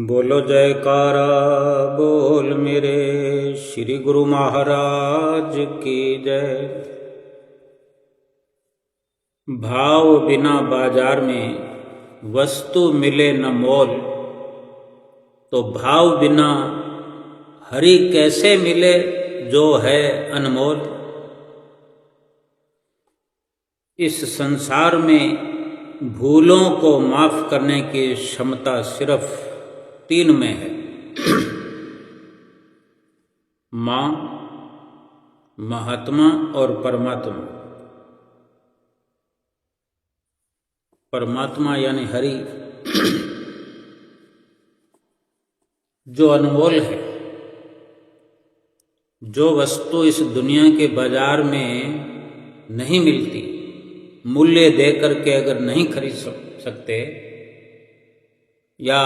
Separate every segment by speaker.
Speaker 1: बोलो जयकारा बोल मेरे श्री गुरु महाराज की जय। भाव बिना बाजार में वस्तु मिले न मोल, तो भाव बिना हरि कैसे मिले जो है अनमोल। इस संसार में भूलों को माफ करने की क्षमता सिर्फ तीन में है, मां, महात्मा और परमात्मा। परमात्मा यानी हरि जो अनमोल है, जो वस्तु इस दुनिया के बाजार में नहीं मिलती, मूल्य दे करके अगर नहीं खरीद सकते, या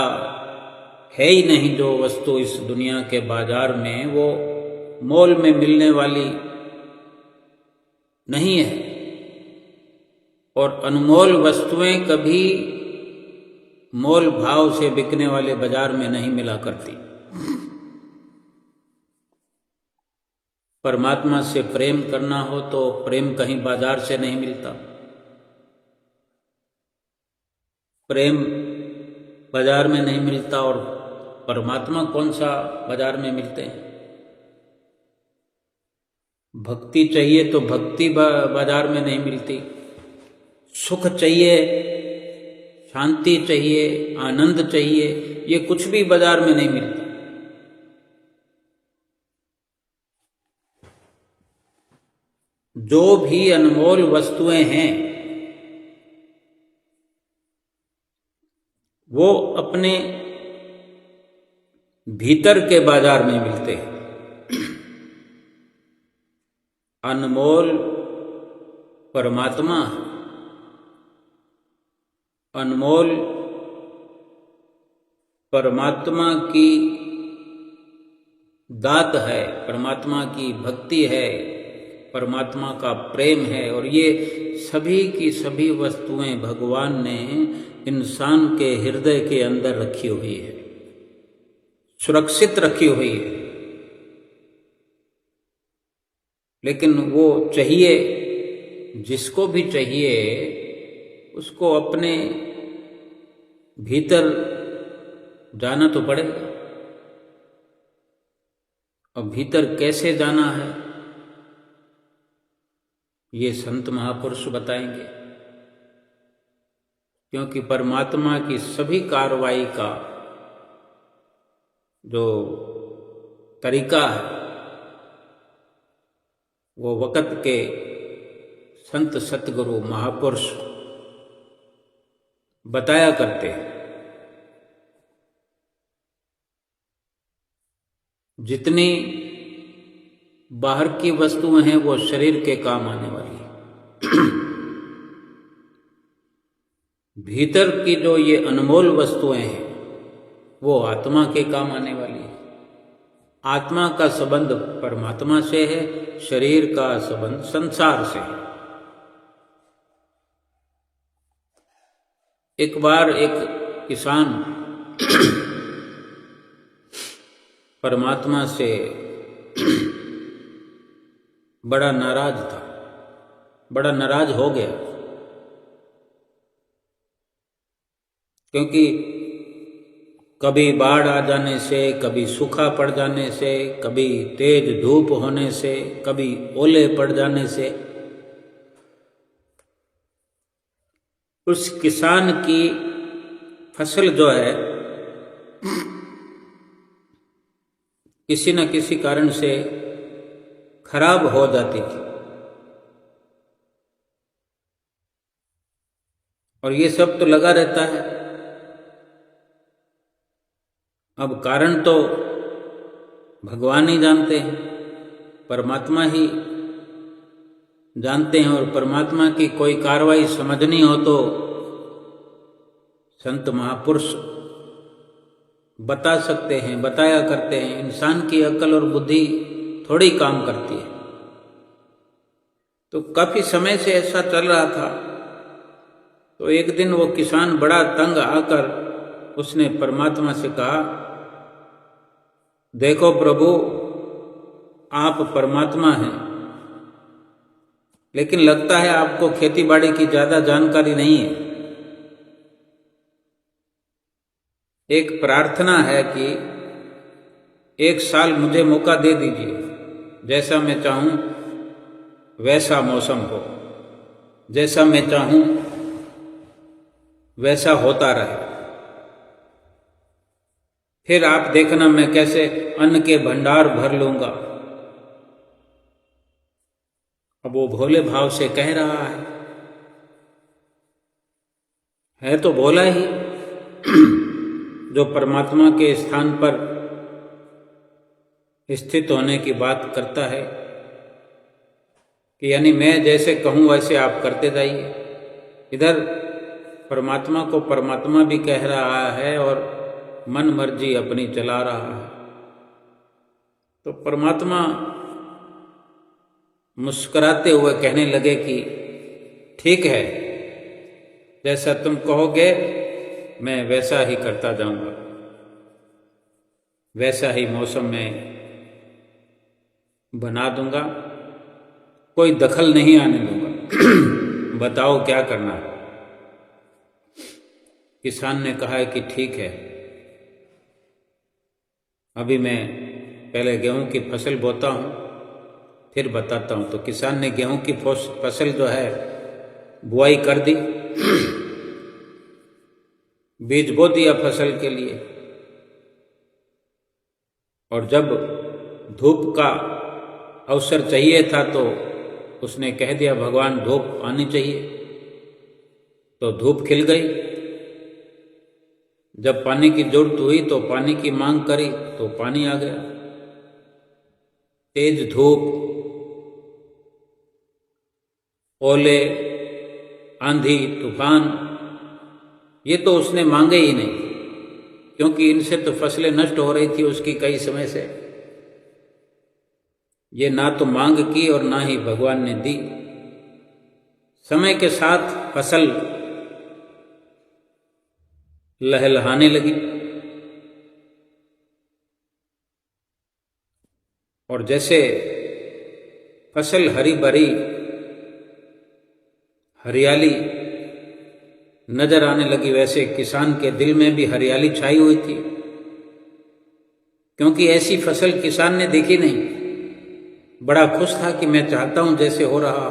Speaker 1: है ही नहीं जो वस्तु इस दुनिया के बाजार में वो मोल में मिलने वाली नहीं है। और अनमोल वस्तुएं कभी मोल भाव से बिकने वाले बाजार में नहीं मिला करती। परमात्मा से प्रेम करना हो तो प्रेम कहीं बाजार से नहीं मिलता। प्रेम बाजार में नहीं मिलता, और परमात्मा कौन सा बाजार में मिलते हैं। भक्ति चाहिए तो भक्ति बाजार में नहीं मिलती। सुख चाहिए, शांति चाहिए, आनंद चाहिए, ये कुछ भी बाजार में नहीं मिलता। जो भी अनमोल वस्तुएं हैं वो अपने भीतर के बाजार में मिलते हैं। अनमोल परमात्मा, अनमोल परमात्मा की दात है, परमात्मा की भक्ति है, परमात्मा का प्रेम है। और ये सभी की सभी वस्तुएं भगवान ने इंसान के हृदय के अंदर रखी हुई है, सुरक्षित रखी हुई है। लेकिन वो चाहिए, जिसको भी चाहिए उसको अपने भीतर जाना तो पड़ेगा। और भीतर कैसे जाना है ये संत महापुरुष बताएंगे, क्योंकि परमात्मा की सभी कार्रवाई का जो तरीका है वो वक़्त के संत सतगुरु महापुरुष बताया करते हैं। जितनी बाहर की वस्तुएं हैं वो शरीर के काम आने वाली है। भीतर की जो ये अनमोल वस्तुएं हैं वो आत्मा के काम आने वाली है। आत्मा का संबंध परमात्मा से है, शरीर का संबंध संसार से है। एक बार एक किसान परमात्मा से बड़ा नाराज था, बड़ा नाराज हो गया, क्योंकि कभी बाढ़ आ जाने से, कभी सूखा पड़ जाने से, कभी तेज धूप होने से, कभी ओले पड़ जाने से उस किसान की फसल जो है किसी न किसी कारण से खराब हो जाती थी। और ये सब तो लगा रहता है। अब कारण तो भगवान ही जानते हैं, परमात्मा ही जानते हैं। और परमात्मा की कोई कार्रवाई समझनी हो तो संत महापुरुष बता सकते हैं, बताया करते हैं। इंसान की अक्ल और बुद्धि थोड़ी काम करती है। तो काफी समय से ऐसा चल रहा था। तो एक दिन वो किसान बड़ा तंग आकर उसने परमात्मा से कहा, देखो प्रभु, आप परमात्मा हैं, लेकिन लगता है आपको खेती बाड़ी की ज्यादा जानकारी नहीं है। एक प्रार्थना है कि 1 साल मुझे मौका दे दीजिए, जैसा मैं चाहूं वैसा मौसम हो, जैसा मैं चाहूं वैसा होता रहे। फिर आप देखना मैं कैसे अन्न के भंडार भर लूंगा। अब वो भोले भाव से कह रहा है तो भोला ही, जो परमात्मा के स्थान पर स्थित होने की बात करता है कि यानी मैं जैसे कहूं वैसे आप करते जाइए। इधर परमात्मा को परमात्मा भी कह रहा है और मन मर्जी अपनी चला रहा है। तो परमात्मा मुस्कुराते हुए कहने लगे कि ठीक है, जैसा तुम कहोगे मैं वैसा ही करता जाऊंगा, वैसा ही मौसम में बना दूंगा, कोई दखल नहीं आने दूंगा। बताओ क्या करना है। किसान ने कहा है कि ठीक है, अभी मैं पहले गेहूं की फसल बोता हूं, फिर बताता हूं। तो किसान ने गेहूं की फसल जो है बुआई कर दी, बीज बो दिया फसल के लिए। और जब धूप का अवसर चाहिए था तो उसने कह दिया, भगवान धूप आनी चाहिए, तो धूप खिल गई। जब पानी की जरूरत हुई तो पानी की मांग करी तो पानी आ गया। तेज धूप, ओले, आंधी, तूफान, ये तो उसने मांगे ही नहीं, क्योंकि इनसे तो फसलें नष्ट हो रही थी उसकी कई समय से। ये ना तो मांग की और ना ही भगवान ने दी। समय के साथ फसल लहलहाने लगी और जैसे फसल हरी भरी हरियाली नजर आने लगी, वैसे किसान के दिल में भी हरियाली छाई हुई थी, क्योंकि ऐसी फसल किसान ने देखी नहीं। बड़ा खुश था कि मैं चाहता हूं जैसे हो रहा।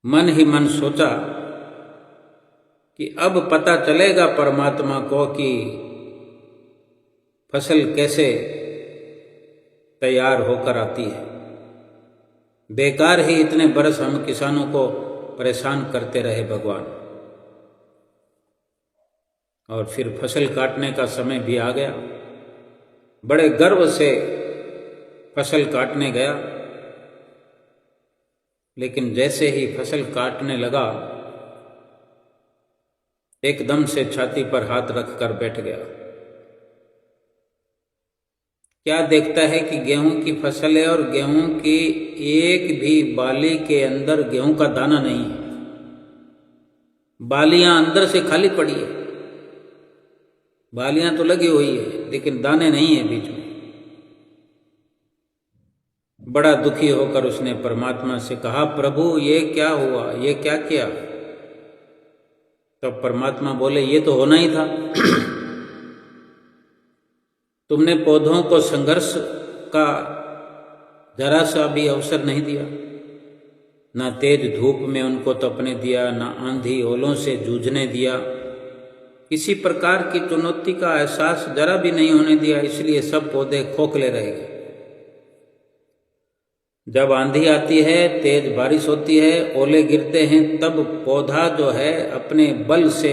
Speaker 1: मन ही मन सोचा कि अब पता चलेगा परमात्मा को कि फसल कैसे तैयार होकर आती है। बेकार ही इतने बरस हम किसानों को परेशान करते रहे भगवान। और फिर फसल काटने का समय भी आ गया। बड़े गर्व से फसल काटने गया, लेकिन जैसे ही फसल काटने लगा एकदम से छाती पर हाथ रखकर बैठ गया। क्या देखता है कि गेहूं की फसल है और गेहूं की एक भी बाली के अंदर गेहूं का दाना नहीं है। बालियां अंदर से खाली पड़ी है, बालियां तो लगी हुई है लेकिन दाने नहीं है बीच में। बड़ा दुखी होकर उसने परमात्मा से कहा, प्रभु ये क्या हुआ, ये क्या किया? तब परमात्मा बोले, ये तो होना ही था। तुमने पौधों को संघर्ष का जरा सा भी अवसर नहीं दिया, ना तेज धूप में उनको तपने दिया, ना आंधी ओलों से जूझने दिया, किसी प्रकार की चुनौती का एहसास जरा भी नहीं होने दिया। इसलिए सब पौधे खोखले रह गए। जब आंधी आती है, तेज बारिश होती है, ओले गिरते हैं, तब पौधा जो है अपने बल से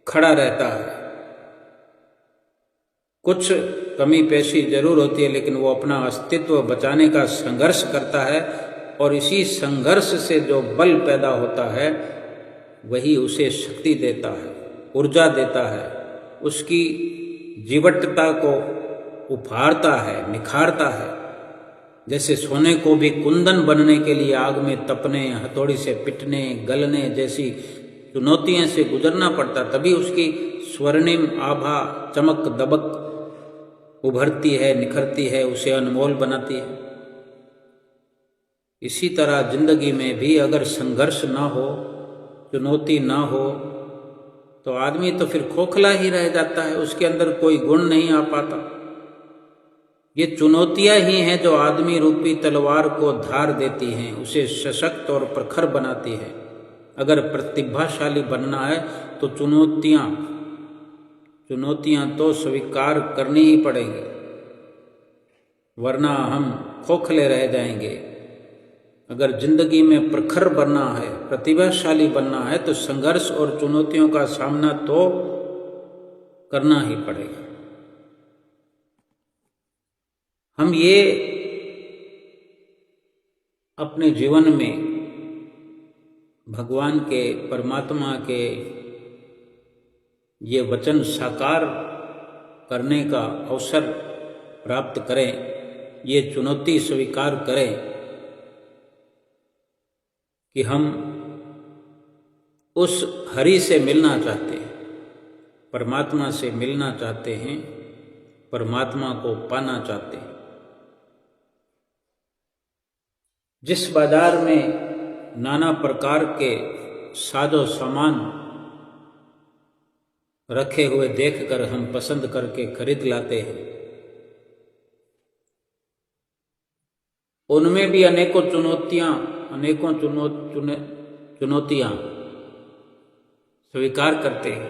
Speaker 1: खड़ा रहता है। कुछ कमी पेशी जरूर होती है, लेकिन वो अपना अस्तित्व बचाने का संघर्ष करता है और इसी संघर्ष से जो बल पैदा होता है वही उसे शक्ति देता है, ऊर्जा देता है, उसकी जीवटता को उभारता है, निखारता है। जैसे सोने को भी कुंदन बनने के लिए आग में तपने, हथौड़ी से पिटने, गलने जैसी चुनौतियों से गुजरना पड़ता, तभी उसकी स्वर्णिम आभा चमक दबक उभरती है, निखरती है, उसे अनमोल बनाती है। इसी तरह जिंदगी में भी अगर संघर्ष ना हो, चुनौती ना हो, तो आदमी तो फिर खोखला ही रह जाता है, उसके अंदर कोई गुण नहीं आ पाता। ये चुनौतियां ही हैं जो आदमी रूपी तलवार को धार देती हैं, उसे सशक्त और प्रखर बनाती है। अगर प्रतिभाशाली बनना है तो चुनौतियां तो स्वीकार करनी ही पड़ेगी, वरना हम खोखले रह जाएंगे। अगर जिंदगी में प्रखर बनना है, प्रतिभाशाली बनना है, तो संघर्ष और चुनौतियों का सामना तो करना ही पड़ेगा। हम ये अपने जीवन में भगवान के, परमात्मा के ये वचन साकार करने का अवसर प्राप्त करें, ये चुनौती स्वीकार करें कि हम उस हरि से मिलना चाहते हैं, परमात्मा से मिलना चाहते हैं, परमात्मा को पाना चाहते हैं। जिस बाजार में नाना प्रकार के साजो सामान रखे हुए देखकर हम पसंद करके खरीद लाते हैं, उनमें भी अनेकों चुनौतियां स्वीकार करते हैं।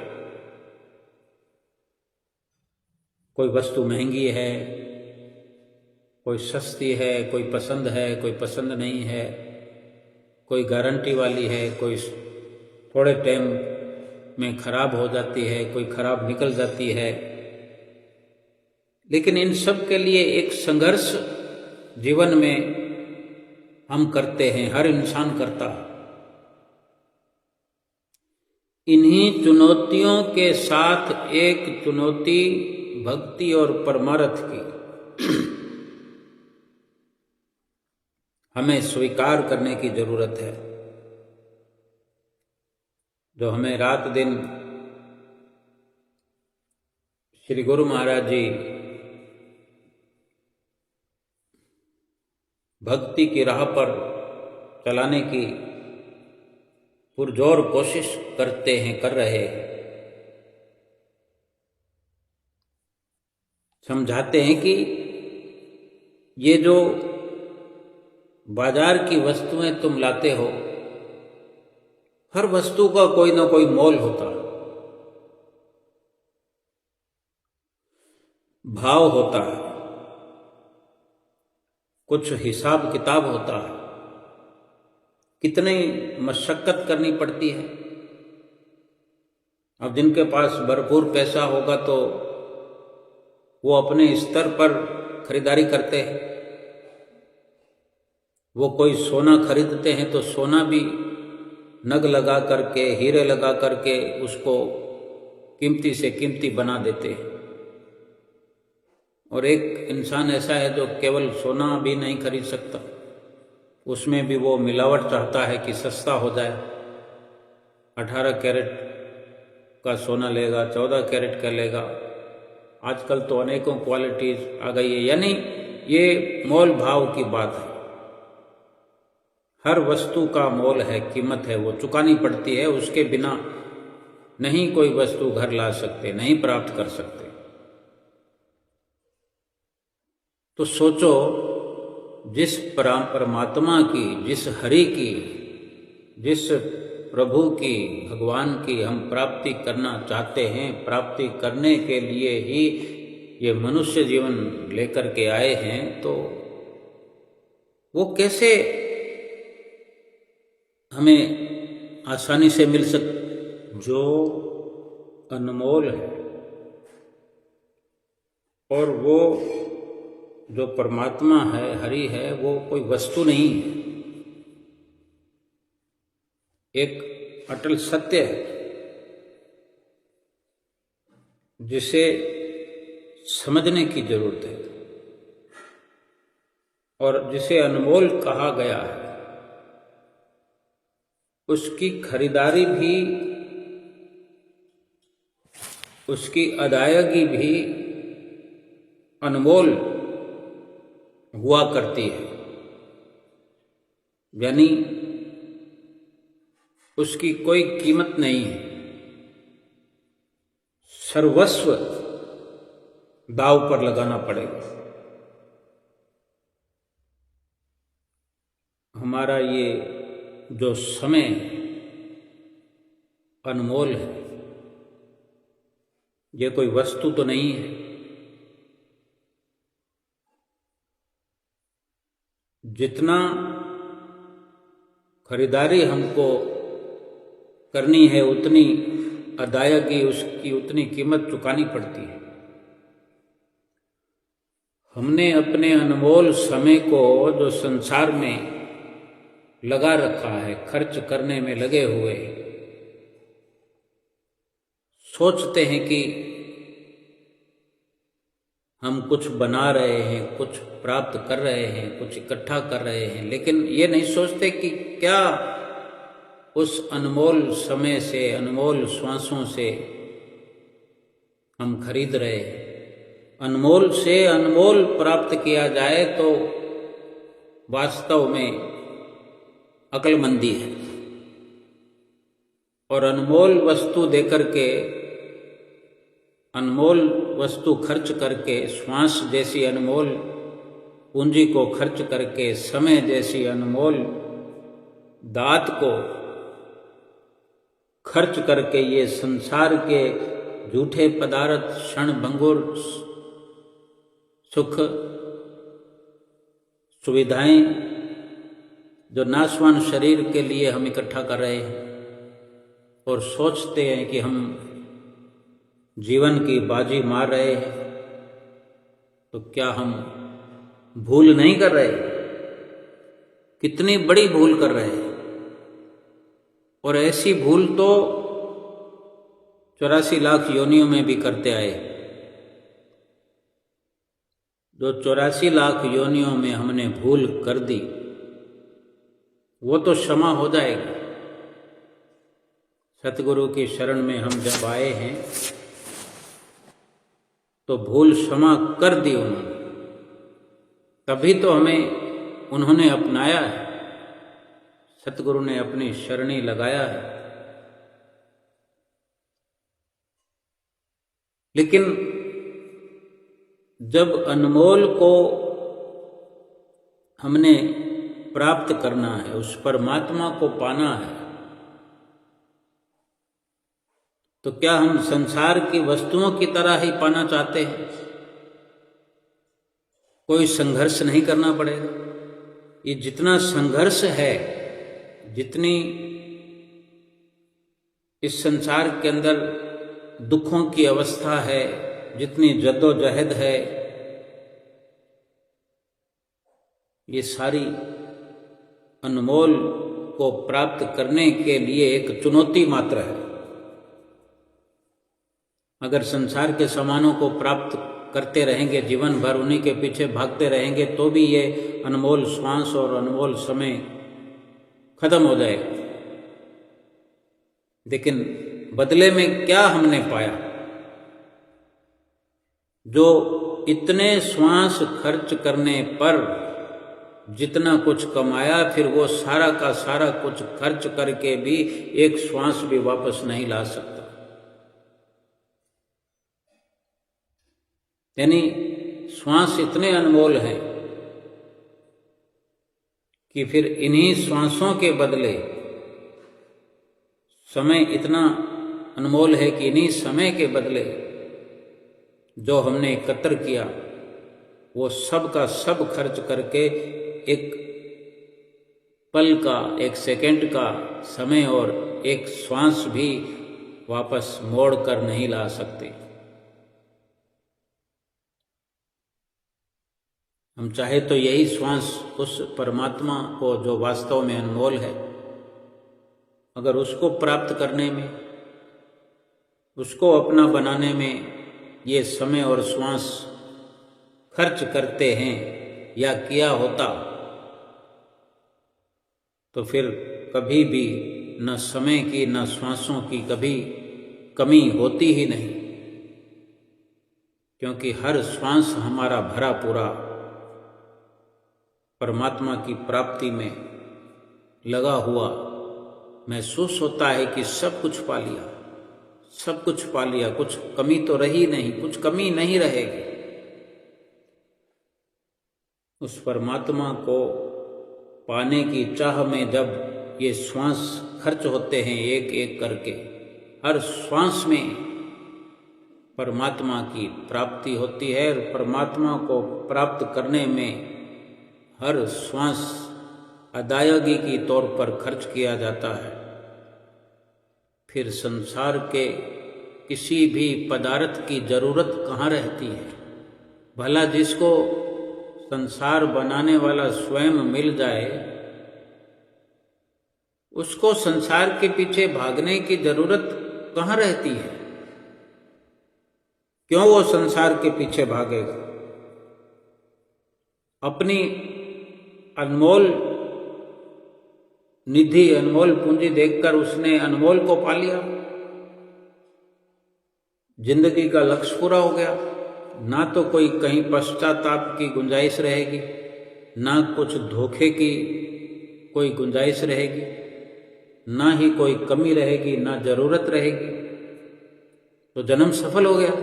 Speaker 1: कोई वस्तु महंगी है, कोई सस्ती है, कोई पसंद है, कोई पसंद नहीं है, कोई गारंटी वाली है, कोई थोड़े टाइम में खराब हो जाती है, कोई खराब निकल जाती है। लेकिन इन सब के लिए एक संघर्ष जीवन में हम करते हैं, हर इंसान करता है। इन्हीं चुनौतियों के साथ एक चुनौती भक्ति और परमार्थ की हमें स्वीकार करने की जरूरत है, जो हमें रात दिन श्री गुरु महाराज जी भक्ति की राह पर चलाने की पुरजोर कोशिश करते हैं, कर रहे हैं। समझाते हैं कि ये जो बाजार की वस्तुएं तुम लाते हो, हर वस्तु का कोई ना कोई मोल होता है, भाव होता है, कुछ हिसाब किताब होता है, कितनी मशक्कत करनी पड़ती है। अब जिनके पास भरपूर पैसा होगा तो वो अपने स्तर पर खरीदारी करते हैं। वो कोई सोना खरीदते हैं तो सोना भी नग लगा करके, हीरे लगा करके उसको कीमती से कीमती बना देते हैं। और एक इंसान ऐसा है जो केवल सोना भी नहीं खरीद सकता, उसमें भी वो मिलावट चाहता है कि सस्ता हो जाए। 18 कैरेट का सोना लेगा, 14 कैरेट का लेगा। आजकल तो अनेकों क्वालिटीज आ गई है, यानी ये मोल भाव की बात है। हर वस्तु का मोल है, कीमत है, वो चुकानी पड़ती है। उसके बिना नहीं कोई वस्तु घर ला सकते, नहीं प्राप्त कर सकते। तो सोचो, जिस परमात्मा की, जिस हरि की, जिस प्रभु की, भगवान की हम प्राप्ति करना चाहते हैं, प्राप्ति करने के लिए ही ये मनुष्य जीवन लेकर के आए हैं, तो वो कैसे हमें आसानी से मिल जो अनमोल है। और वो जो परमात्मा है, हरि है, वो कोई वस्तु नहीं है, एक अटल सत्य है जिसे समझने की जरूरत है और जिसे अनमोल कहा गया है। उसकी खरीदारी भी उसकी अदायगी भी अनमोल हुआ करती है, यानी उसकी कोई कीमत नहीं है। सर्वस्व दांव पर लगाना पड़ेगा। हमारा ये जो समय अनमोल है, ये कोई वस्तु तो नहीं है। जितना खरीदारी हमको करनी है उतनी अदायगी, उसकी उतनी कीमत चुकानी पड़ती है। हमने अपने अनमोल समय को जो संसार में लगा रखा है, खर्च करने में लगे हुए, सोचते हैं कि हम कुछ बना रहे हैं, कुछ प्राप्त कर रहे हैं, कुछ इकट्ठा कर रहे हैं, लेकिन ये नहीं सोचते कि क्या उस अनमोल समय से, अनमोल श्वासों से हम खरीद रहे हैं। अनमोल से अनमोल प्राप्त किया जाए तो वास्तव में अक्लमंदी है, और अनमोल वस्तु देकर के, अनमोल वस्तु खर्च करके, श्वास जैसी अनमोल पूंजी को खर्च करके, समय जैसी अनमोल दात को खर्च करके, ये संसार के झूठे पदार्थ, क्षण भंगुर सुख सुविधाएं जो नाशवान शरीर के लिए हम इकट्ठा कर रहे हैं, और सोचते हैं कि हम जीवन की बाजी मार रहे हैं, तो क्या हम भूल नहीं कर रहे? कितनी बड़ी भूल कर रहे हैं। और ऐसी भूल तो 84 लाख योनियों में भी करते आए। जो 84 लाख योनियों में हमने भूल कर दी, वो तो क्षमा हो जाएगी। सतगुरु की शरण में हम जब आए हैं तो भूल क्षमा कर दी उन्होंने, तभी तो हमें उन्होंने अपनाया है, सतगुरु ने अपनी शरणी लगाया है। लेकिन जब अनमोल को हमने प्राप्त करना है, उस परमात्मा को पाना है, तो क्या हम संसार की वस्तुओं की तरह ही पाना चाहते हैं? कोई संघर्ष नहीं करना पड़ेगा? ये जितना संघर्ष है, जितनी इस संसार के अंदर दुखों की अवस्था है, जितनी जद्दोजहद है, ये सारी अनमोल को प्राप्त करने के लिए एक चुनौती मात्र है। अगर संसार के सामानों को प्राप्त करते रहेंगे, जीवन भर उन्हीं के पीछे भागते रहेंगे, तो भी ये अनमोल श्वास और अनमोल समय खत्म हो जाएगा। लेकिन बदले में क्या हमने पाया? जो इतने श्वास खर्च करने पर जितना कुछ कमाया, फिर वो सारा का सारा कुछ खर्च करके भी एक श्वास भी वापस नहीं ला सकता। यानी श्वास इतने अनमोल हैं कि फिर इन्हीं श्वासों के बदले समय इतना अनमोल है कि इन्हीं समय के बदले जो हमने एकत्र किया, वो सब का सब खर्च करके एक पल का, एक सेकंड का समय और एक श्वास भी वापस मोड़ कर नहीं ला सकते। हम चाहे तो यही श्वास उस परमात्मा को जो वास्तव में अनमोल है, अगर उसको प्राप्त करने में, उसको अपना बनाने में ये समय और श्वास खर्च करते हैं या किया होता, तो फिर कभी भी न समय की न श्वासों की कभी कमी होती ही नहीं। क्योंकि हर श्वास हमारा भरा पूरा परमात्मा की प्राप्ति में लगा हुआ महसूस होता है कि सब कुछ पा लिया, सब कुछ पा लिया, कुछ कमी तो रही नहीं, कुछ कमी नहीं रहेगी। उस परमात्मा को पाने की चाह में जब ये श्वास खर्च होते हैं एक एक करके, हर श्वास में परमात्मा की प्राप्ति होती है और परमात्मा को प्राप्त करने में हर श्वास अदायगी की तौर पर खर्च किया जाता है। फिर संसार के किसी भी पदार्थ की जरूरत कहाँ रहती है। भला जिसको संसार बनाने वाला स्वयं मिल जाए, उसको संसार के पीछे भागने की जरूरत कहाँ रहती है? क्यों वो संसार के पीछे भागेगा? अपनी अनमोल निधि, अनमोल पूंजी देखकर उसने अनमोल को पा लिया, जिंदगी का लक्ष्य पूरा हो गया। ना तो कोई कहीं पश्चाताप की गुंजाइश रहेगी, ना कुछ धोखे की कोई गुंजाइश रहेगी, ना ही कोई कमी रहेगी, ना जरूरत रहेगी। तो जन्म सफल हो गया।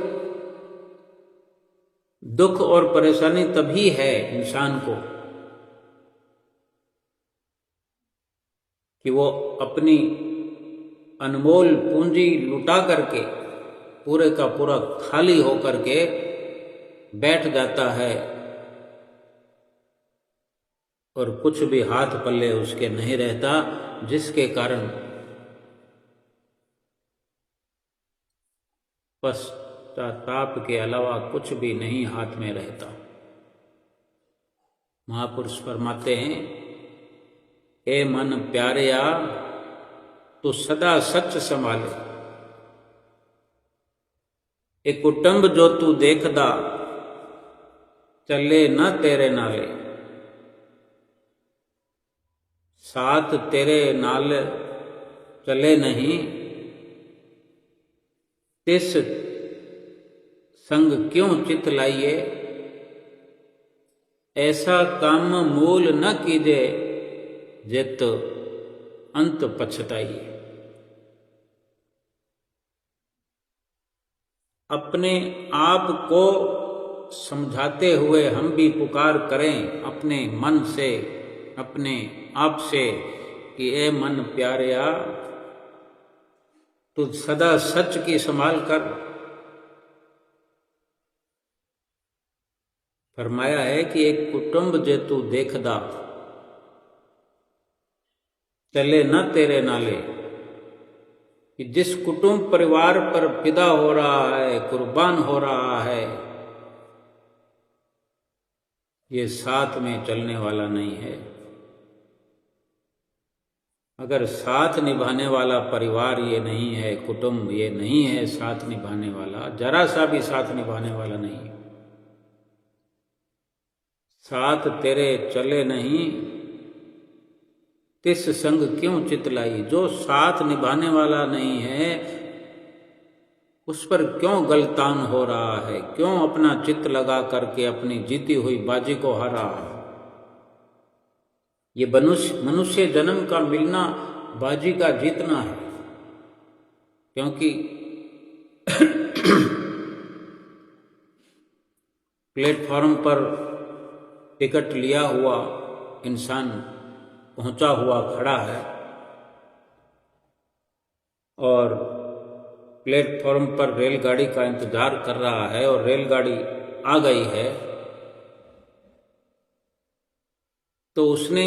Speaker 1: दुख और परेशानी तभी है इंसान को कि वो अपनी अनमोल पूंजी लुटा करके पूरे का पूरा खाली होकर के बैठ जाता है और कुछ भी हाथ पल्ले उसके नहीं रहता, जिसके कारण पश्चाताप के अलावा कुछ भी नहीं हाथ में रहता। महापुरुष फरमाते हैं, ए मन प्यारेया तू सदा सच संभाले, ए कुटुंब जो तू देखदा चले न तेरे नाले, साथ तेरे नाल चले नहीं, तिस संग क्यों चित लाइए, ऐसा काम मूल न कीजे जित अंत पछताइए। अपने आप को समझाते हुए हम भी पुकार करें अपने मन से, अपने आप से कि ए मन प्यारेया तू सदा सच की संभाल कर। फरमाया है कि एक कुटुंब जे तू देखदा चले न तेरे नाले, कि जिस कुटुंब परिवार पर फिदा हो रहा है, कुर्बान हो रहा है, ये साथ में चलने वाला नहीं है। अगर साथ निभाने वाला परिवार ये नहीं है, कुटुंब ये नहीं है साथ निभाने वाला, जरा सा भी साथ निभाने वाला नहीं है, साथ तेरे चले नहीं तिस संग क्यों चित लाई। जो साथ निभाने वाला नहीं है उस पर क्यों गलतान हो रहा है, क्यों अपना चित्त लगा करके अपनी जीती हुई बाजी को हारा है। ये मनुष्य जन्म का मिलना बाजी का जीतना है, क्योंकि प्लेटफॉर्म पर टिकट लिया हुआ इंसान पहुंचा हुआ खड़ा है और प्लेटफॉर्म पर रेलगाड़ी का इंतजार कर रहा है और रेलगाड़ी आ गई है, तो उसने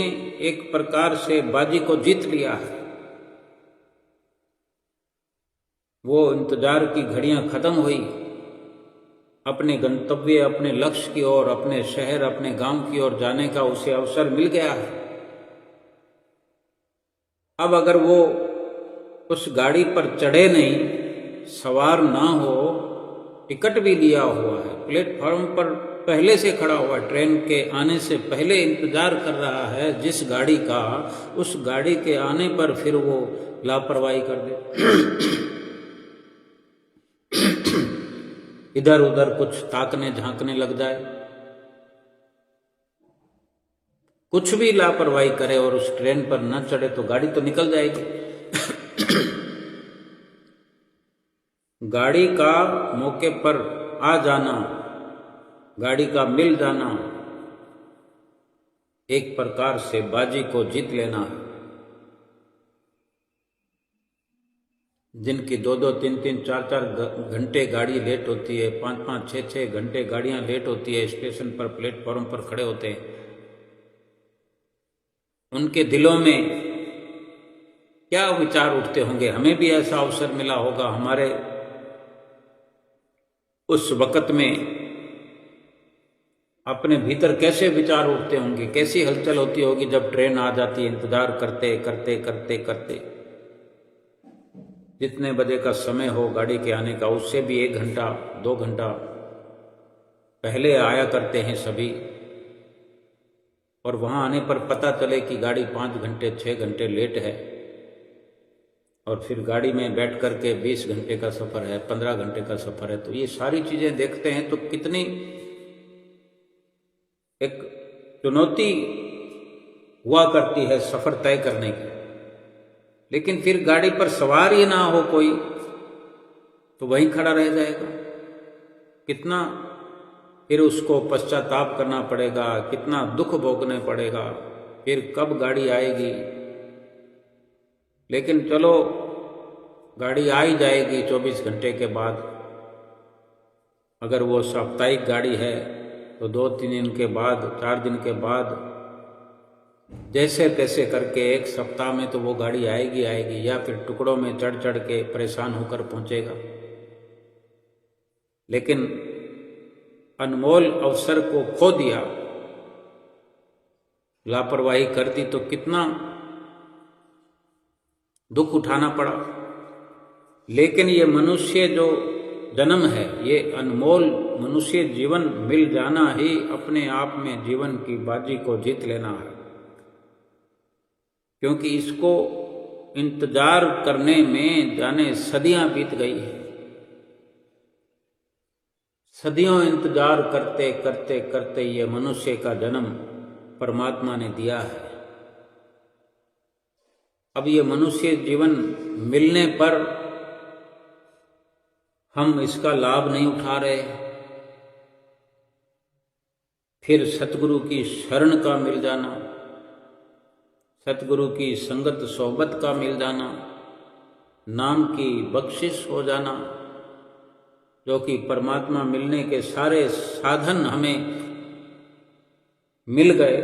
Speaker 1: एक प्रकार से बाजी को जीत लिया है। वो इंतजार की घड़ियां खत्म हुई, अपने गंतव्य, अपने लक्ष्य की ओर, अपने शहर, अपने गांव की ओर जाने का उसे अवसर मिल गया है। अब अगर वो उस गाड़ी पर चढ़े नहीं, सवार ना हो, टिकट भी लिया हुआ है, प्लेटफॉर्म पर पहले से खड़ा हुआ, ट्रेन के आने से पहले इंतजार कर रहा है जिस गाड़ी का, उस गाड़ी के आने पर फिर वो लापरवाही कर दे इधर उधर कुछ ताकने झांकने लग जाए, कुछ भी लापरवाही करे और उस ट्रेन पर न चढ़े तो गाड़ी तो निकल जाएगी। गाड़ी का मौके पर आ जाना, गाड़ी का मिल जाना एक प्रकार से बाजी को जीत लेना है। जिनकी 2-2, 3-3, 4-4 घंटे गाड़ी लेट होती है, 5-5, 6-6 घंटे गाड़ियां लेट होती है, स्टेशन पर प्लेटफॉर्म पर खड़े होते हैं, उनके दिलों में क्या विचार उठते होंगे। हमें भी ऐसा अवसर मिला होगा, हमारे उस वक़्त में अपने भीतर कैसे विचार उठते होंगे, कैसी हलचल होती होगी जब ट्रेन आ जाती है। इंतजार करते करते करते करते जितने बजे का समय हो गाड़ी के आने का, उससे भी 1 घंटा 2 घंटा पहले आया करते हैं सभी, और वहां आने पर पता चले कि गाड़ी 5 घंटे 6 घंटे लेट है, और फिर गाड़ी में बैठ कर के 20 घंटे का सफ़र है, 15 घंटे का सफ़र है। तो ये सारी चीज़ें देखते हैं तो कितनी एक चुनौती हुआ करती है सफ़र तय करने की। लेकिन फिर गाड़ी पर सवार ही ना हो कोई तो वहीं खड़ा रह जाएगा। कितना फिर उसको पश्चाताप करना पड़ेगा, कितना दुख भोगने पड़ेगा, फिर कब गाड़ी आएगी। लेकिन चलो गाड़ी आ ही जाएगी 24 घंटे के बाद। अगर वो साप्ताहिक गाड़ी है तो 2-3 दिन के बाद, 4 दिन के बाद, जैसे तैसे करके 1 सप्ताह में तो वो गाड़ी आएगी आएगी, या फिर टुकड़ों में चढ़ चढ़ के परेशान होकर पहुंचेगा। लेकिन अनमोल अवसर को खो दिया, लापरवाही कर दी तो कितना दुख उठाना पड़ा। लेकिन ये मनुष्य जो जन्म है, ये अनमोल मनुष्य जीवन मिल जाना ही अपने आप में जीवन की बाजी को जीत लेना है। क्योंकि इसको इंतजार करने में जाने सदियां बीत गई है। सदियों इंतजार करते करते करते ये मनुष्य का जन्म परमात्मा ने दिया है। अब ये मनुष्य जीवन मिलने पर हम इसका लाभ नहीं उठा रहे। फिर सतगुरु की शरण का मिल जाना, सतगुरु की संगत सोहबत का मिल जाना, नाम की बख्शिश हो जाना, जो कि परमात्मा मिलने के सारे साधन हमें मिल गए।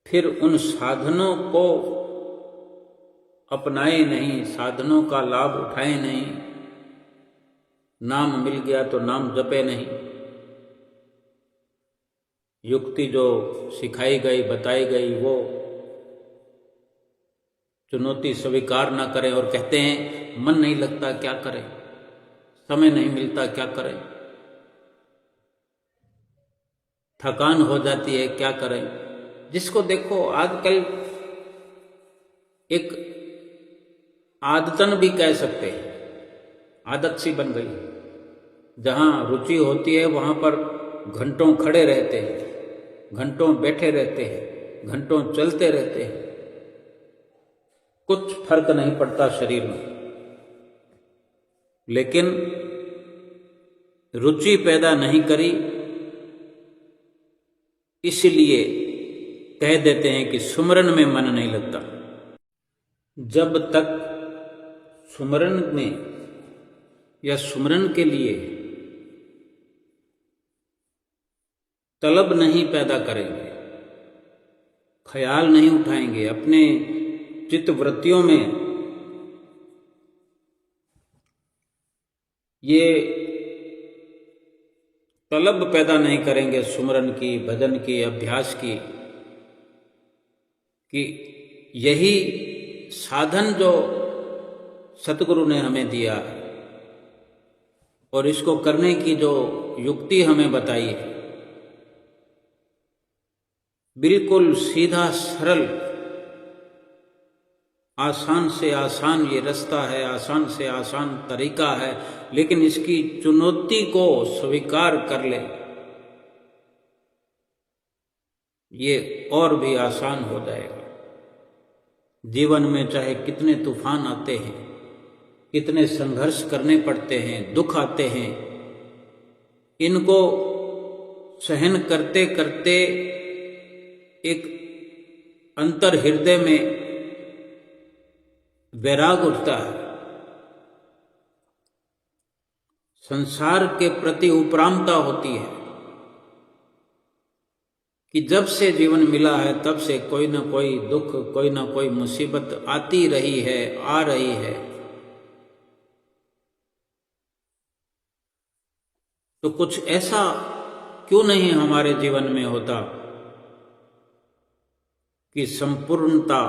Speaker 1: फिर उन साधनों को अपनाए नहीं, साधनों का लाभ उठाए नहीं, नाम मिल गया तो नाम जपे नहीं। युक्ति जो सिखाई गई, बताई गई, वो चुनौती स्वीकार ना करें और कहते हैं मन नहीं लगता क्या करें, समय नहीं मिलता क्या करें, थकान हो जाती है क्या करें। जिसको देखो आजकल एक आदतन भी कह सकते हैं, आदत सी बन गई। जहां रुचि होती है वहां पर घंटों खड़े रहते हैं, घंटों बैठे रहते हैं, घंटों चलते रहते हैं, कुछ फर्क नहीं पड़ता शरीर में। लेकिन रुचि पैदा नहीं करी, इसलिए कह देते हैं कि सुमरन में मन नहीं लगता। जब तक सुमरन में या सुमरन के लिए तलब नहीं पैदा करेंगे, ख्याल नहीं उठाएंगे, अपने चित्त वृत्तियों में ये तलब पैदा नहीं करेंगे सुमरन की, भजन की, अभ्यास की, कि यही साधन जो सतगुरु ने हमें दिया और इसको करने की जो युक्ति हमें बताई है, बिल्कुल सीधा सरल आसान से आसान ये रास्ता है, आसान से आसान तरीका है, लेकिन इसकी चुनौती को स्वीकार कर ले, ये और भी आसान हो जाएगा। जीवन में चाहे कितने तूफान आते हैं, कितने संघर्ष करने पड़ते हैं, दुख आते हैं, इनको सहन करते करते एक अंतर हृदय में वैराग उठता है। संसार के प्रति उपरामता होती है कि जब से जीवन मिला है तब से कोई ना कोई दुख, कोई ना कोई मुसीबत आती रही है, आ रही है। तो कुछ ऐसा क्यों नहीं हमारे जीवन में होता कि संपूर्णता,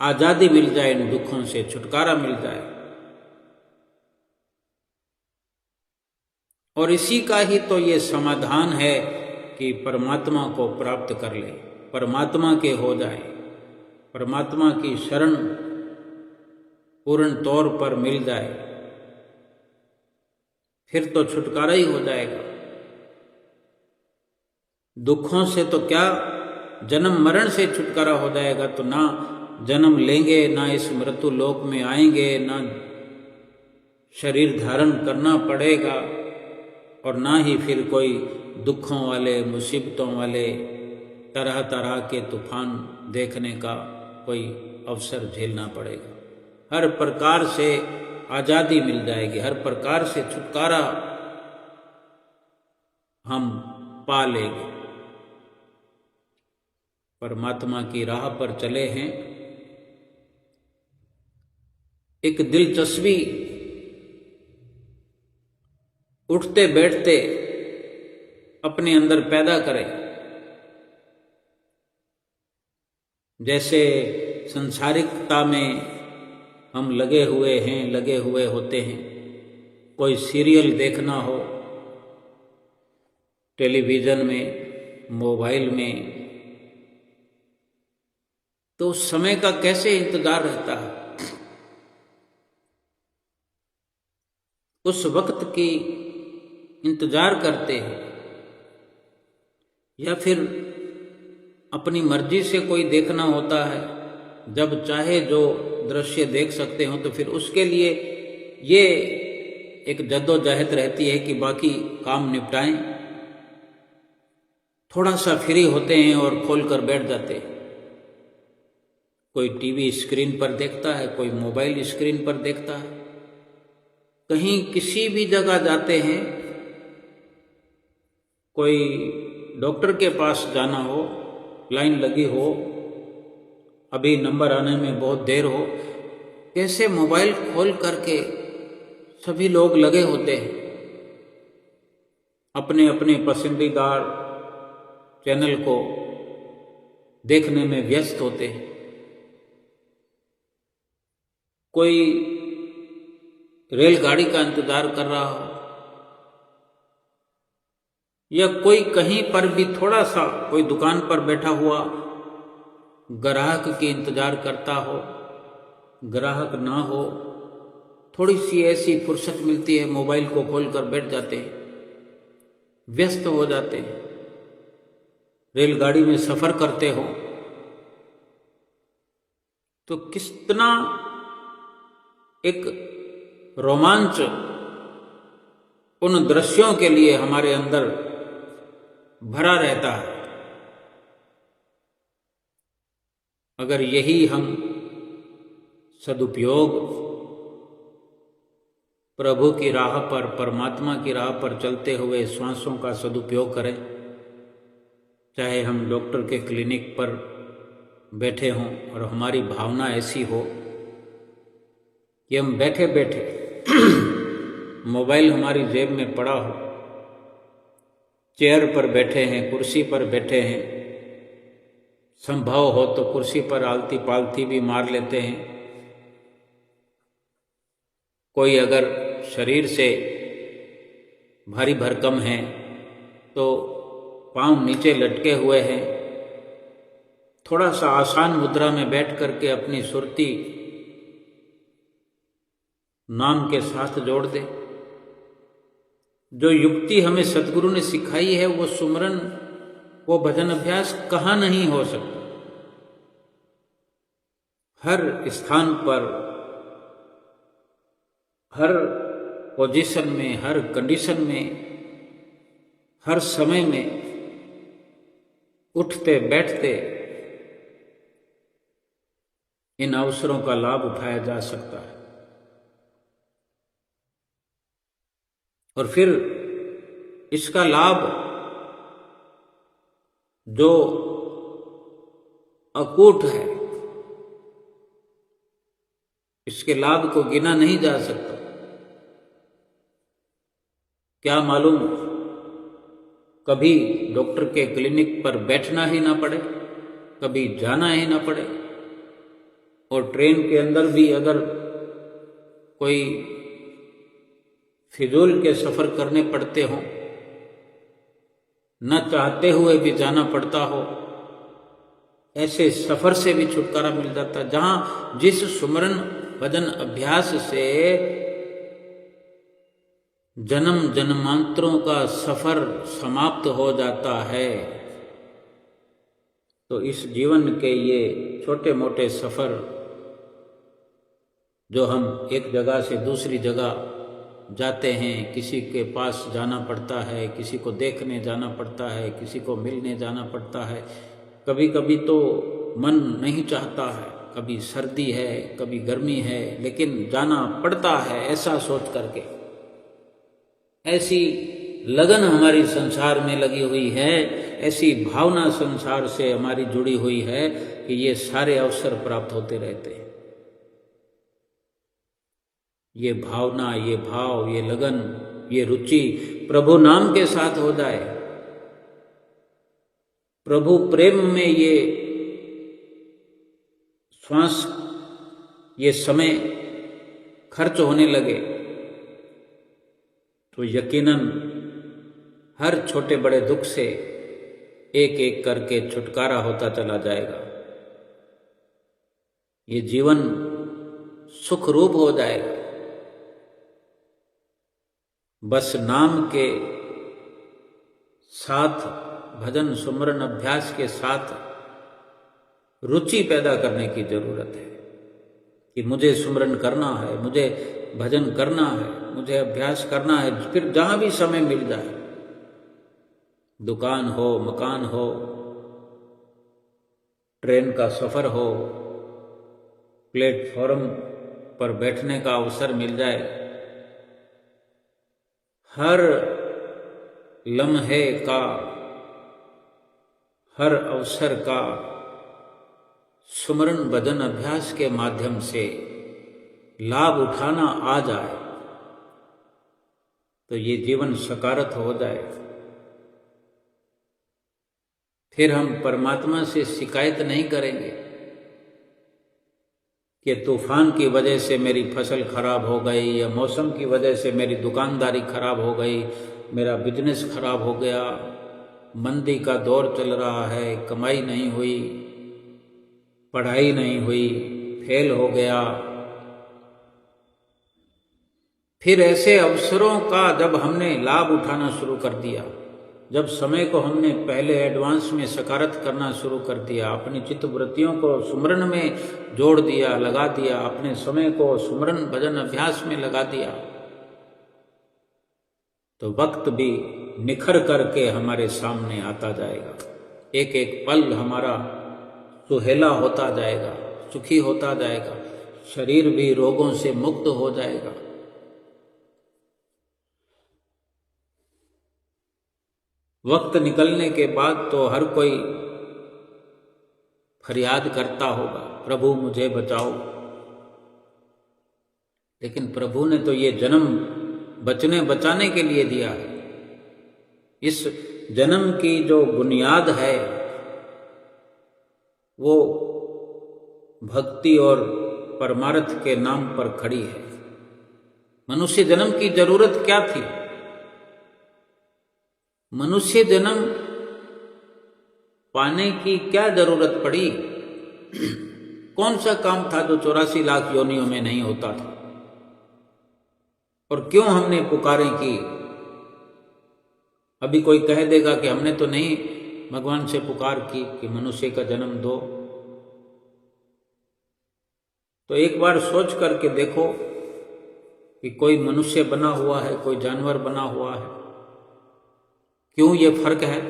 Speaker 1: आजादी मिल जाए, इन दुखों से छुटकारा मिल जाए। और इसी का ही तो ये समाधान है कि परमात्मा को प्राप्त कर ले, परमात्मा के हो जाए, परमात्मा की शरण पूर्ण तौर पर मिल जाए, फिर तो छुटकारा ही हो जाएगा। दुखों से तो क्या, जन्म मरण से छुटकारा हो जाएगा, तो ना जन्म लेंगे, ना इस मृत्यु लोक में आएंगे, ना शरीर धारण करना पड़ेगा, और ना ही फिर कोई दुखों वाले, मुसीबतों वाले तरह तरह के तूफान देखने का कोई अवसर झेलना पड़ेगा। हर प्रकार से आज़ादी मिल जाएगी, हर प्रकार से छुटकारा हम पा लेंगे। परमात्मा की राह पर चले हैं। एक दिलचस्पी उठते बैठते अपने अंदर पैदा करें। जैसे संसारिकता में हम लगे हुए हैं, लगे हुए होते हैं, कोई सीरियल देखना हो टेलीविज़न में, मोबाइल में, तो उस समय का कैसे इंतजार रहता है, उस वक्त की इंतजार करते हैं। या फिर अपनी मर्जी से कोई देखना होता है, जब चाहे जो दृश्य देख सकते हो, तो फिर उसके लिए ये एक जद्दोजहद रहती है कि बाकी काम निपटाएं, थोड़ा सा फ्री होते हैं और खोल कर बैठ जाते हैं। कोई टीवी स्क्रीन पर देखता है, कोई मोबाइल स्क्रीन पर देखता है, कहीं किसी भी जगह जाते हैं, कोई डॉक्टर के पास जाना हो, लाइन लगी हो, अभी नंबर आने में बहुत देर हो, कैसे मोबाइल खोल करके सभी लोग लगे होते हैं, अपने अपने पसंदीदा चैनल को देखने में व्यस्त होते हैं। कोई रेलगाड़ी का इंतजार कर रहा हो, या कोई कहीं पर भी थोड़ा सा कोई दुकान पर बैठा हुआ ग्राहक के इंतजार करता हो, ग्राहक ना हो, थोड़ी सी ऐसी फुर्सत मिलती है, मोबाइल को खोलकर बैठ जाते हैं, व्यस्त हो जाते हैं। रेलगाड़ी में सफर करते हो तो कितना एक रोमांच उन दृश्यों के लिए हमारे अंदर भरा रहता है। अगर यही हम सदुपयोग प्रभु की राह पर, परमात्मा की राह पर चलते हुए श्वासों का सदुपयोग करें, चाहे हम डॉक्टर के क्लिनिक पर बैठे हों और हमारी भावना ऐसी हो कि हम बैठे बैठे मोबाइल हमारी जेब में पड़ा हो, चेयर पर बैठे हैं, कुर्सी पर बैठे हैं, संभव हो तो कुर्सी पर आलती पालती भी मार लेते हैं। कोई अगर शरीर से भारी भरकम है तो पांव नीचे लटके हुए हैं, थोड़ा सा आसान मुद्रा में बैठ करके अपनी सुरती नाम के साथ जोड़ दे। जो युक्ति हमें सदगुरु ने सिखाई है वो सुमरन, वो भजन अभ्यास कहाँ नहीं हो सकता। हर स्थान पर, हर पोजीशन में, हर कंडीशन में, हर समय में उठते बैठते इन अवसरों का लाभ उठाया जा सकता है। और फिर इसका लाभ जो अकूट है, इसके लाभ को गिना नहीं जा सकता। क्या मालूम कभी डॉक्टर के क्लिनिक पर बैठना ही ना पड़े, कभी जाना ही ना पड़े। और ट्रेन के अंदर भी अगर कोई फिजूल के सफर करने पड़ते हों, न चाहते हुए भी जाना पड़ता हो, ऐसे सफर से भी छुटकारा मिल जाता। जहां जिस सुमरन भजन अभ्यास से जन्म जन्मांतरों का सफर समाप्त हो जाता है, तो इस जीवन के ये छोटे मोटे सफर जो हम एक जगह से दूसरी जगह जाते हैं, किसी के पास जाना पड़ता है, किसी को देखने जाना पड़ता है, किसी को मिलने जाना पड़ता है। कभी कभी तो मन नहीं चाहता है, कभी सर्दी है, कभी गर्मी है, लेकिन जाना पड़ता है ऐसा सोच करके। ऐसी लगन हमारी संसार में लगी हुई है, ऐसी भावना संसार से हमारी जुड़ी हुई है कि ये सारे अवसर प्राप्त होते रहते हैं। ये भावना, ये भाव, ये लगन, ये रुचि प्रभु नाम के साथ हो जाए, प्रभु प्रेम में ये श्वास, ये समय खर्च होने लगे, तो यकीनन हर छोटे बड़े दुख से एक एक करके छुटकारा होता चला जाएगा। ये जीवन सुख रूप हो जाएगा। बस नाम के साथ, भजन सुमरन अभ्यास के साथ रुचि पैदा करने की जरूरत है कि मुझे सुमरन करना है, मुझे भजन करना है, मुझे अभ्यास करना है। फिर जहां भी समय मिल जाए, दुकान हो, मकान हो, ट्रेन का सफर हो, प्लेटफॉर्म पर बैठने का अवसर मिल जाए, हर लम्हे का, हर अवसर का सुमरन भजन अभ्यास के माध्यम से लाभ उठाना आ जाए, तो ये जीवन सकारात्मक हो जाए। फिर हम परमात्मा से शिकायत नहीं करेंगे कि तूफान की वजह से मेरी फसल खराब हो गई, या मौसम की वजह से मेरी दुकानदारी खराब हो गई, मेरा बिजनेस खराब हो गया, मंदी का दौर चल रहा है, कमाई नहीं हुई, पढ़ाई नहीं हुई, फेल हो गया। फिर ऐसे अवसरों का जब हमने लाभ उठाना शुरू कर दिया, जब समय को हमने पहले एडवांस में सकारात्मक करना शुरू कर दिया, अपनी चित्त वृत्तियों को सुमरन में जोड़ दिया, लगा दिया, अपने समय को सुमरन भजन अभ्यास में लगा दिया, तो वक्त भी निखर करके हमारे सामने आता जाएगा। एक एक पल हमारा सुहेला होता जाएगा, सुखी होता जाएगा, शरीर भी रोगों से मुक्त हो जाएगा। वक्त निकलने के बाद तो हर कोई फरियाद करता होगा, प्रभु मुझे बचाओ। लेकिन प्रभु ने तो ये जन्म बचाने के लिए दिया है। इस जन्म की जो बुनियाद है वो भक्ति और परमार्थ के नाम पर खड़ी है। मनुष्य जन्म की जरूरत क्या थी? मनुष्य जन्म पाने की क्या जरूरत पड़ी? कौन सा काम था जो 84 लाख योनियों में नहीं होता था? और क्यों हमने पुकारें की? अभी कोई कह देगा कि हमने तो नहीं भगवान से पुकार की कि मनुष्य का जन्म दो। तो एक बार सोच करके देखो कि कोई मनुष्य बना हुआ है, कोई जानवर बना हुआ है, क्यों ये फर्क है?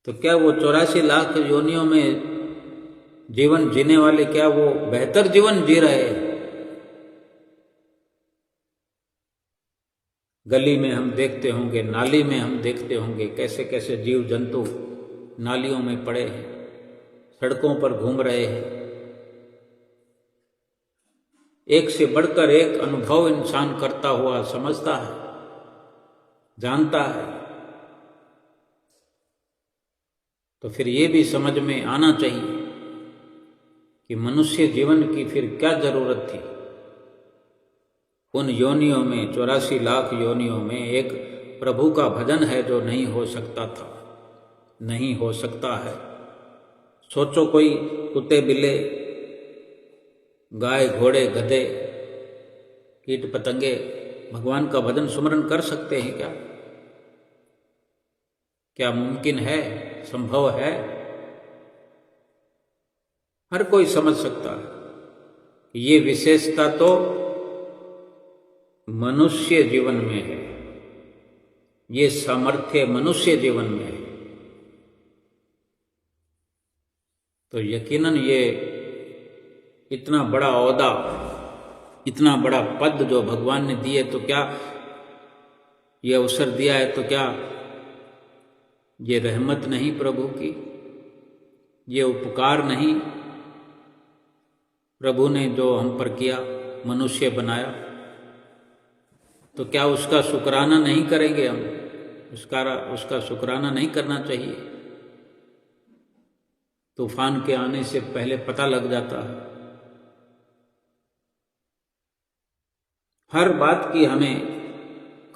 Speaker 1: तो क्या वो 84 लाख योनियों में जीवन जीने वाले, क्या वो बेहतर जीवन जी रहे हैं? गली में हम देखते होंगे, नाली में हम देखते होंगे, कैसे कैसे जीव जंतु नालियों में पड़े हैं, सड़कों पर घूम रहे हैं। एक से बढ़कर एक अनुभव इंसान करता हुआ समझता है, जानता है। तो फिर ये भी समझ में आना चाहिए कि मनुष्य जीवन की फिर क्या जरूरत थी। उन योनियों में, 84 लाख योनियों में एक प्रभु का भजन है जो नहीं हो सकता था, नहीं हो सकता है। सोचो, कोई कुत्ते बिल्ले, गाय घोड़े गधे कीट पतंगे भगवान का भजन सुमरन कर सकते हैं क्या? क्या मुमकिन है? संभव है? हर कोई समझ सकता है। ये विशेषता तो मनुष्य जीवन में है, ये सामर्थ्य मनुष्य जीवन में है। तो यकीनन ये इतना बड़ा ओहदा, इतना बड़ा पद जो भगवान ने दिए, तो क्या ये अवसर दिया है, तो क्या ये रहमत नहीं प्रभु की? ये उपकार नहीं प्रभु ने जो हम पर किया, मनुष्य बनाया? तो क्या उसका शुक्राना नहीं करेंगे हम? उसका शुक्राना नहीं करना चाहिए? तूफान के आने से पहले पता लग जाता है। हर बात की हमें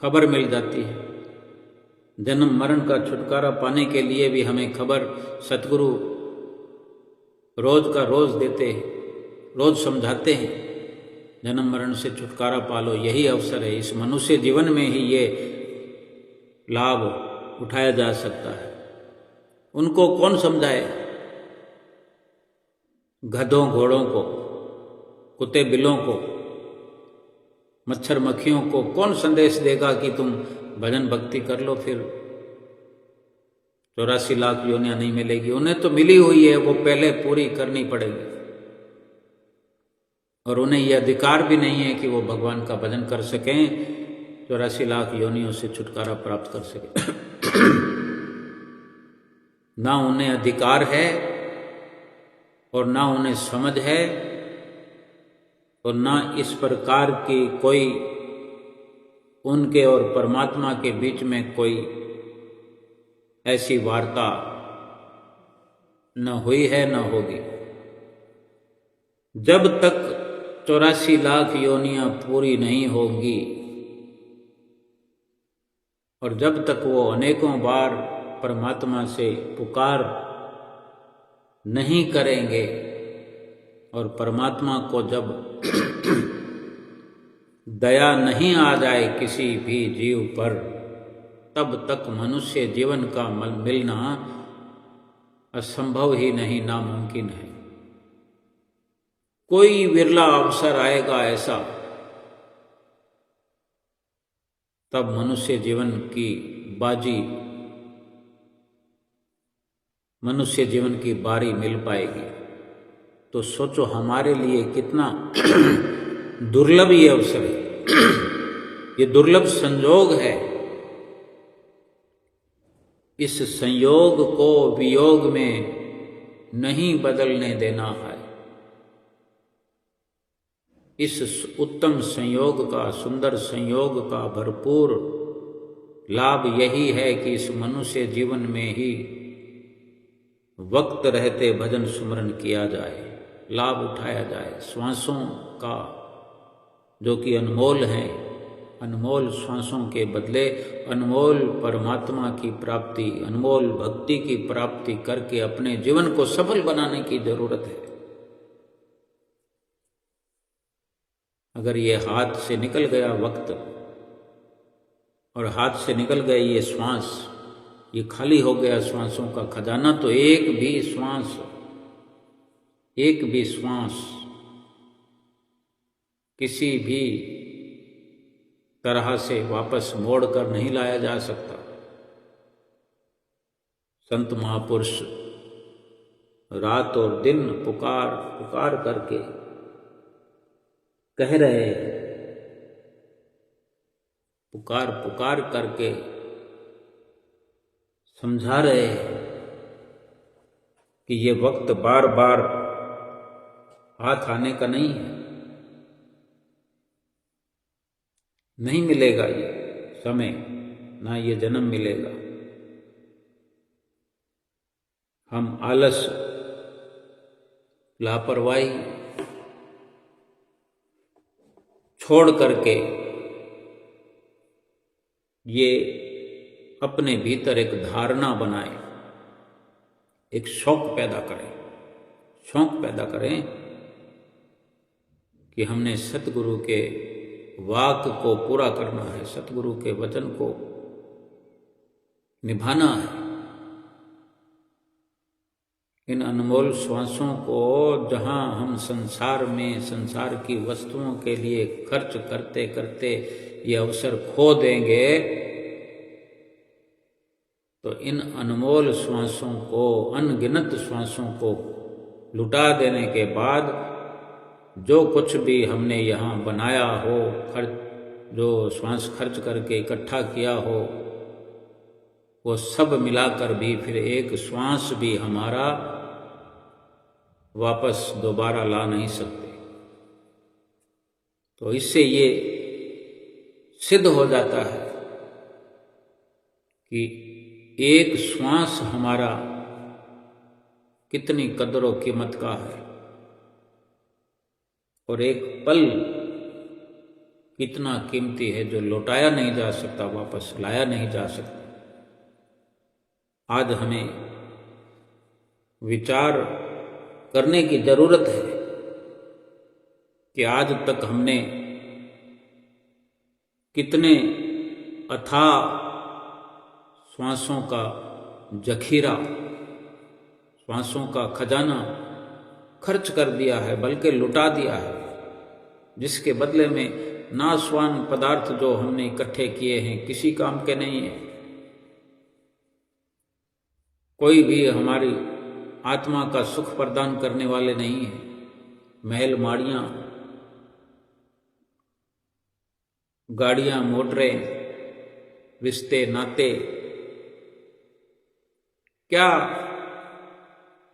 Speaker 1: खबर मिल जाती है। जन्म मरण का छुटकारा पाने के लिए भी हमें खबर सतगुरु रोज का रोज देते हैं, रोज समझाते हैं, जन्म मरण से छुटकारा पालो, यही अवसर है। इस मनुष्य जीवन में ही ये लाभ उठाया जा सकता है। उनको कौन समझाए? गधों घोड़ों को, कुत्ते बिल्लों को, मच्छर मक्खियों को कौन संदेश देगा कि तुम भजन भक्ति कर लो, फिर 84 लाख योनियां नहीं मिलेगी? उन्हें तो मिली हुई है, वो पहले पूरी करनी पड़ेगी। और उन्हें यह अधिकार भी नहीं है कि वो भगवान का भजन कर सकें, 84 लाख योनियों से छुटकारा प्राप्त कर सकें। ना उन्हें अधिकार है और ना उन्हें समझ है और ना इस प्रकार की कोई उनके और परमात्मा के बीच में कोई ऐसी वार्ता न हुई है न होगी। जब तक 84 लाख योनियां पूरी नहीं होंगी और जब तक वो अनेकों बार परमात्मा से पुकार नहीं करेंगे और परमात्मा को जब दया नहीं आ जाए किसी भी जीव पर, तब तक मनुष्य जीवन का मिलना असंभव ही नहीं, नामुमकिन है। कोई विरला अवसर आएगा ऐसा, तब मनुष्य जीवन की बाजी, मनुष्य जीवन की बारी मिल पाएगी। तो सोचो हमारे लिए कितना दुर्लभ ये अवसर है, ये दुर्लभ संयोग है। इस संयोग को वियोग में नहीं बदलने देना है। इस उत्तम संयोग का, सुंदर संयोग का भरपूर लाभ यही है कि इस मनुष्य जीवन में ही वक्त रहते भजन सुमरन किया जाए, लाभ उठाया जाए। श्वासों का जो कि अनमोल है, अनमोल श्वासों के बदले अनमोल परमात्मा की प्राप्ति, अनमोल भक्ति की प्राप्ति करके अपने जीवन को सफल बनाने की जरूरत है। अगर ये हाथ से निकल गया वक्त और हाथ से निकल गए ये श्वास, ये खाली हो गया श्वासों का खजाना, तो एक भी श्वास किसी भी तरह से वापस मोड़ कर नहीं लाया जा सकता। संत महापुरुष रात और दिन पुकार करके कह रहे हैं, पुकार करके समझा रहे हैं कि ये वक्त बार बार हाथ आने का नहीं है, नहीं मिलेगा ये समय, ना ये जन्म मिलेगा। हम आलस, लापरवाही छोड़ करके ये अपने भीतर एक धारणा बनाए, एक शौक पैदा करें कि हमने सतगुरु के वाक को पूरा करना है, सतगुरु के वचन को निभाना है। इन अनमोल श्वासों को जहां हम संसार की वस्तुओं के लिए खर्च करते करते ये अवसर खो देंगे, तो इन अनमोल श्वासों को, अनगिनत श्वासों को लुटा देने के बाद जो कुछ भी हमने यहाँ बनाया हो, जो श्वास खर्च करके इकट्ठा किया हो, वो सब मिलाकर भी फिर एक श्वास भी हमारा वापस दोबारा ला नहीं सकते। तो इससे ये सिद्ध हो जाता है कि एक श्वास हमारा कितनी कदर और कीमत का है और एक पल कितना कीमती है जो लौटाया नहीं जा सकता, वापस लाया नहीं जा सकता। आज हमें विचार करने की जरूरत है कि आज तक हमने कितने अथाह श्वासों का जखीरा, श्वासों का खजाना खर्च कर दिया है, बल्कि लुटा दिया है, जिसके बदले में नाशवान पदार्थ जो हमने इकट्ठे किए हैं किसी काम के नहीं है। कोई भी हमारी आत्मा का सुख प्रदान करने वाले नहीं है। महल माड़ियां, गाड़ियां, मोटरें, रिश्ते नाते, क्या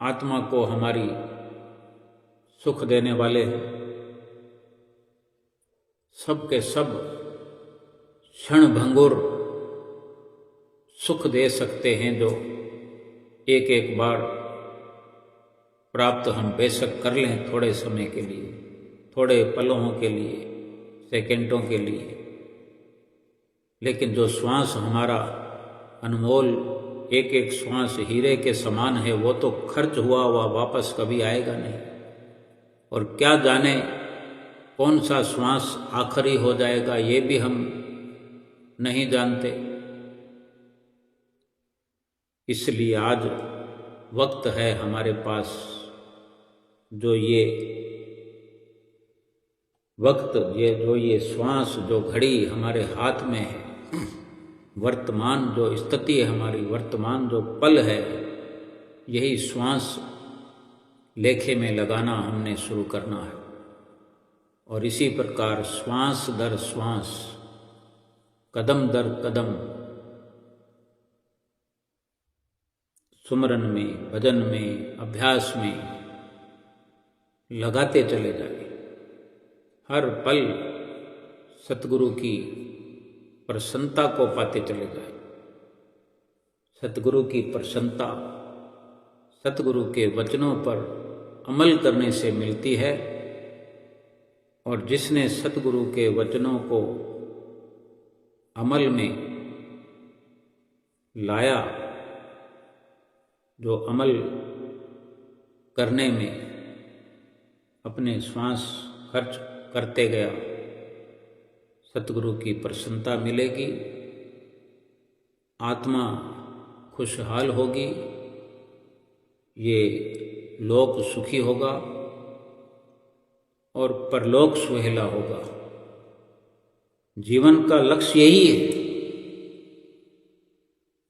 Speaker 1: आत्मा को हमारी सुख देने वाले हैं? सब के सब क्षण भंगुर सुख दे सकते हैं, जो एक एक बार प्राप्त हम बेशक कर लें थोड़े समय के लिए, थोड़े पलों के लिए, सेकंडों के लिए, लेकिन जो श्वास हमारा अनमोल एक एक श्वास हीरे के समान है, वो तो खर्च हुआ वापस कभी आएगा नहीं। और क्या जाने कौन सा श्वास आखिरी हो जाएगा, ये भी हम नहीं जानते। इसलिए आज वक्त है हमारे पास, जो ये वक्त, ये श्वास, जो घड़ी हमारे हाथ में है, वर्तमान जो स्थिति है हमारी, वर्तमान जो पल है, यही श्वास लेखे में लगाना हमने शुरू करना है। और इसी प्रकार श्वास दर श्वास, कदम दर कदम सुमरन में, भजन में, अभ्यास में लगाते चले जाए। हर पल सतगुरु की प्रसन्नता को पाते चले जाए। सतगुरु की प्रसन्नता सतगुरु के वचनों पर अमल करने से मिलती है, और जिसने सतगुरु के वचनों को अमल में लाया, जो अमल करने में अपने श्वास खर्च करते गया, सतगुरु की प्रसन्नता मिलेगी, आत्मा खुशहाल होगी, ये लोक सुखी होगा और परलोक सुहेला होगा। जीवन का लक्ष्य यही है।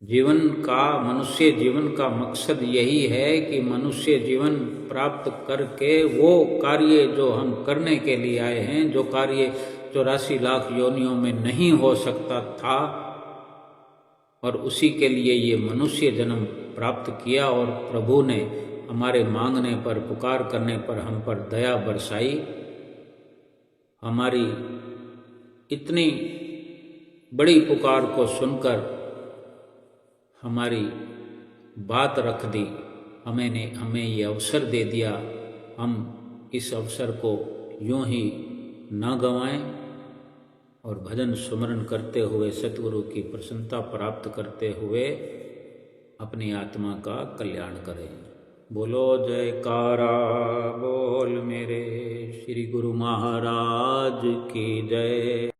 Speaker 1: जीवन का, मनुष्य जीवन का मकसद यही है कि मनुष्य जीवन प्राप्त करके वो कार्य जो हम करने के लिए आए हैं, जो कार्य 84 लाख योनियों में नहीं हो सकता था, और उसी के लिए ये मनुष्य जन्म प्राप्त किया, और प्रभु ने हमारे मांगने पर, पुकार करने पर हम पर दया बरसाई, हमारी इतनी बड़ी पुकार को सुनकर हमारी बात रख दी, हमें ये अवसर दे दिया। हम इस अवसर को यूं ही न गंवाएं और भजन सुमरन करते हुए, सतगुरु की प्रसन्नता प्राप्त करते हुए अपनी आत्मा का कल्याण करें। बोलो जयकारा बोल मेरे श्री गुरु महाराज की जय।